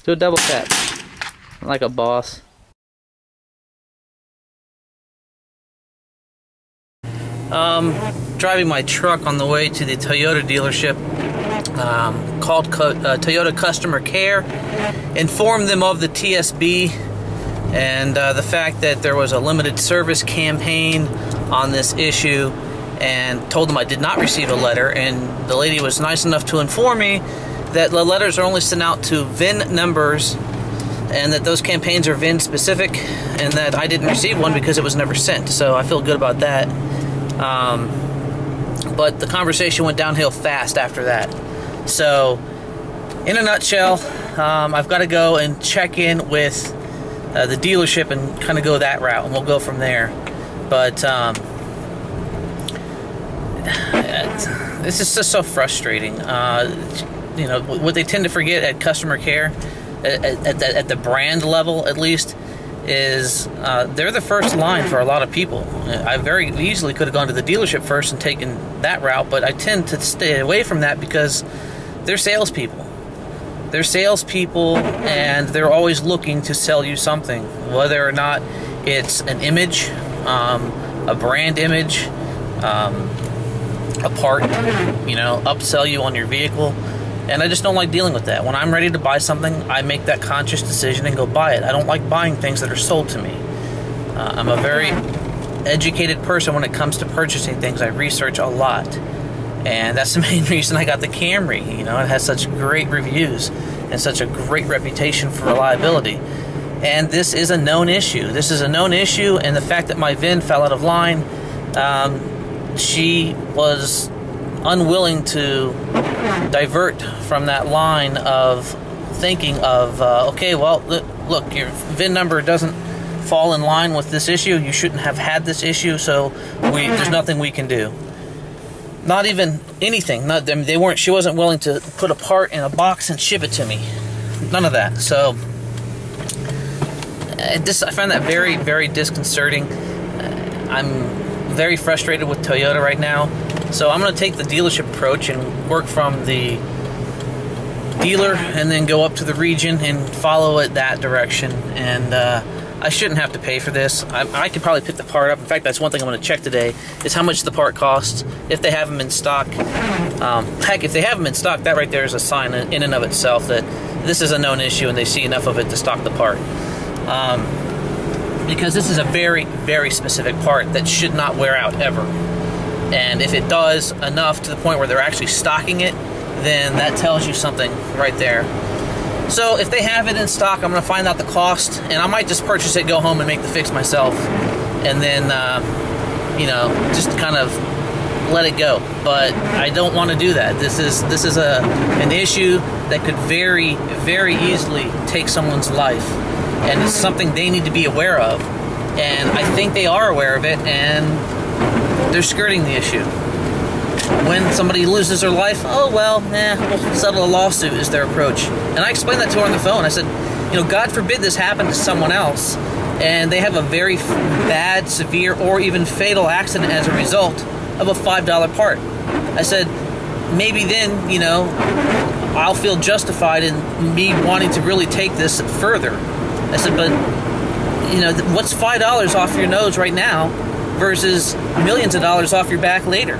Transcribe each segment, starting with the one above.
Do a double tap. Like a boss. Driving my truck on the way to the Toyota dealership. Called Toyota Customer Care, informed them of the TSB and the fact that there was a limited service campaign on this issue, and told them I did not receive a letter, and the lady was nice enough to inform me that the letters are only sent out to VIN numbers and that those campaigns are VIN specific, and that I didn't receive one because it was never sent. So I feel good about that. But the conversation went downhill fast after that. So, in a nutshell, I've got to go and check in with the dealership and kind of go that route, and we'll go from there. But this is just so frustrating. You know, what they tend to forget at customer care, at the brand level at least, is they're the first line for a lot of people. I very easily could have gone to the dealership first and taken that route, but I tend to stay away from that because they're salespeople. They're salespeople, and they're always looking to sell you something, whether or not it's an image, a brand image, a part, you know, upsell you on your vehicle. And I just don't like dealing with that. When I'm ready to buy something, I make that conscious decision and go buy it. I don't like buying things that are sold to me. I'm a very educated person when it comes to purchasing things. I research a lot. And that's the main reason I got the Camry. You know, it has such great reviews and such a great reputation for reliability. And this is a known issue. This is a known issue, and the fact that my VIN fell out of line, she was unwilling to divert from that line of thinking of, okay, well, look, your VIN number doesn't fall in line with this issue. You shouldn't have had this issue, so there's nothing we can do. Not even anything. She wasn't willing to put a part in a box and ship it to me. None of that. So I find that very, very disconcerting. I'm very frustrated with Toyota right now. So I'm going to take the dealership approach and work from the dealer and then go up to the region and follow it that direction. And I shouldn't have to pay for this. I could probably pick the part up. In fact, that's one thing I'm going to check today, is how much the part costs, if they have them in stock. Heck, if they have them in stock, that right there is a sign in and of itself that this is a known issue and they see enough of it to stock the part. Because this is a very, very specific part that should not wear out ever. And if it does enough to the point where they're actually stocking it, then that tells you something right there. So if they have it in stock, I'm going to find out the cost, and I might just purchase it, go home and make the fix myself, and then, you know, just kind of let it go. But I don't want to do that. This is an issue that could very, very easily take someone's life, and it's something they need to be aware of. And I think they are aware of it, and they're skirting the issue. When somebody loses their life, oh, well, we'll settle a lawsuit is their approach. And I explained that to her on the phone. I said, you know, God forbid this happened to someone else, and they have a very bad, severe, or even fatal accident as a result of a $5 part. I said, maybe then, you know, I'll feel justified in me wanting to really take this further. I said, but, you know, what's $5 off your nose right now versus millions of dollars off your back later?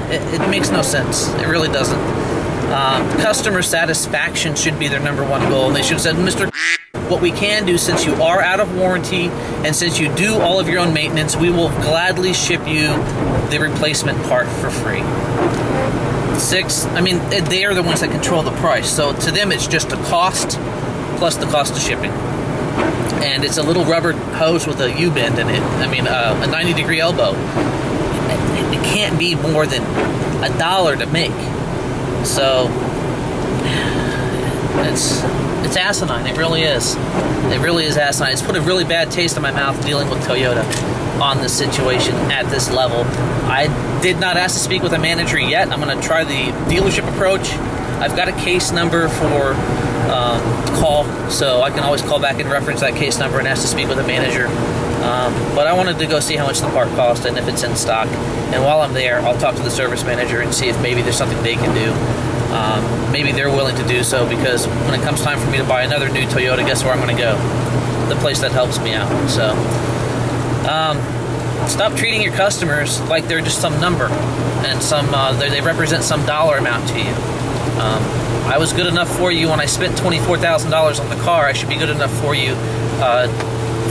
It makes no sense. It really doesn't. Customer satisfaction should be their #1 goal. And they should have said, Mr. What we can do, since you are out of warranty and since you do all of your own maintenance, we will gladly ship you the replacement part for free. I mean, they are the ones that control the price. So to them, it's just the cost plus the cost of shipping. And it's a little rubber hose with a U-bend in it. I mean, a 90-degree elbow. It can't be more than $1 to make. So it's asinine. It really is. It really is asinine. It's put a really bad taste in my mouth dealing with Toyota on this situation at this level. I did not ask to speak with a manager yet. I'm going to try the dealership approach. I've got a case number for call, so I can always call back and reference that case number and ask to speak with a manager. But I wanted to go see how much the part cost and if it's in stock. And while I'm there, I'll talk to the service manager and see if maybe there's something they can do. maybe they're willing to do so, because when it comes time for me to buy another new Toyota, guess where I'm going to go? The place that helps me out. So stop treating your customers like they're just some number and they represent some dollar amount to you. I was good enough for you when I spent $24,000 on the car. I should be good enough for you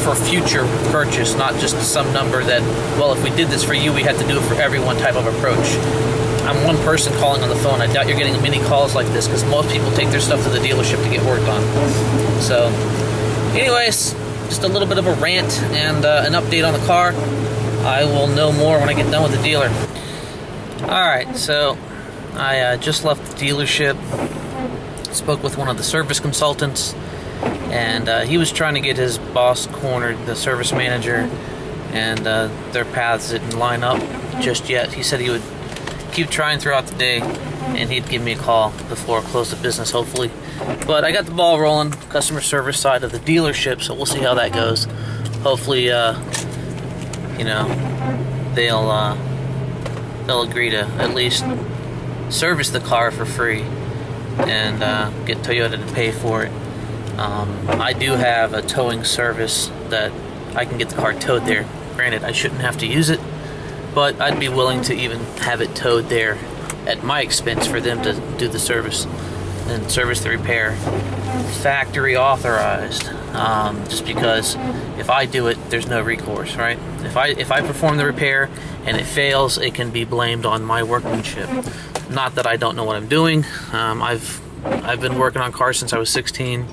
for future purchase, not just some number that, well, if we did this for you, we had to do it for everyone type of approach. I'm one person calling on the phone. I doubt you're getting many calls like this, because most people take their stuff to the dealership to get worked on. So anyways, just a little bit of a rant and an update on the car. I will know more when I get done with the dealer. Alright, so I just left the dealership, spoke with one of the service consultants, and he was trying to get his boss cornered, the service manager, and their paths didn't line up just yet. He said he would keep trying throughout the day, and he'd give me a call before close of business, hopefully. But I got the ball rolling, customer service side of the dealership, so we'll see how that goes. Hopefully, you know, they'll agree to at least service the car for free and get Toyota to pay for it. I do have a towing service that I can get the car towed there. Granted, I shouldn't have to use it, but I'd be willing to even have it towed there at my expense for them to do the service and service the repair. Factory authorized, just because if I do it, there's no recourse, right? If I perform the repair and it fails, it can be blamed on my workmanship. Not that I don't know what I'm doing. I've been working on cars since I was 16,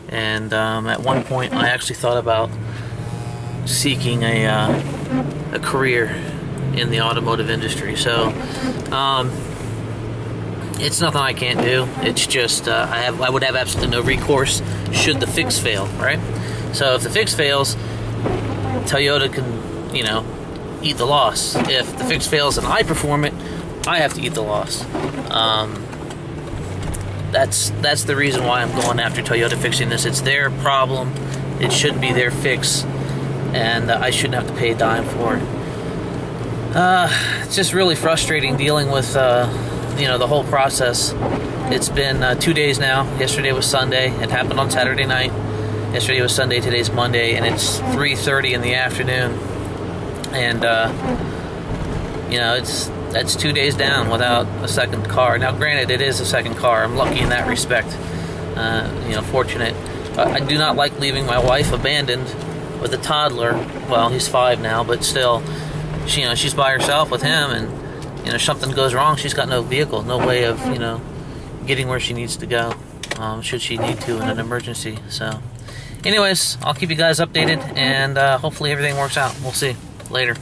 and at one point I actually thought about seeking a career in the automotive industry. So it's nothing I can't do. It's just I would have absolutely no recourse should the fix fail, right? So if the fix fails, Toyota can, you know, eat the loss. If the fix fails and I perform it, I have to eat the loss. That's the reason why I'm going after Toyota fixing this. It's their problem. It shouldn't be their fix, and I shouldn't have to pay a dime for it. It's just really frustrating dealing with you know, the whole process. It's been 2 days now. Yesterday was Sunday. It happened on Saturday night. Yesterday was Sunday. Today's Monday, and it's 3:30 in the afternoon. And you know, that's 2 days down without a second car. Now, granted, it is a second car. I'm lucky in that respect. You know, fortunate. I do not like leaving my wife abandoned with a toddler. Well, he's 5 now, but still, you know, she's by herself with him, and you know, if something goes wrong, she's got no vehicle, no way of, you know, getting where she needs to go, should she need to in an emergency. So anyways, I'll keep you guys updated, and hopefully everything works out. We'll see. Later.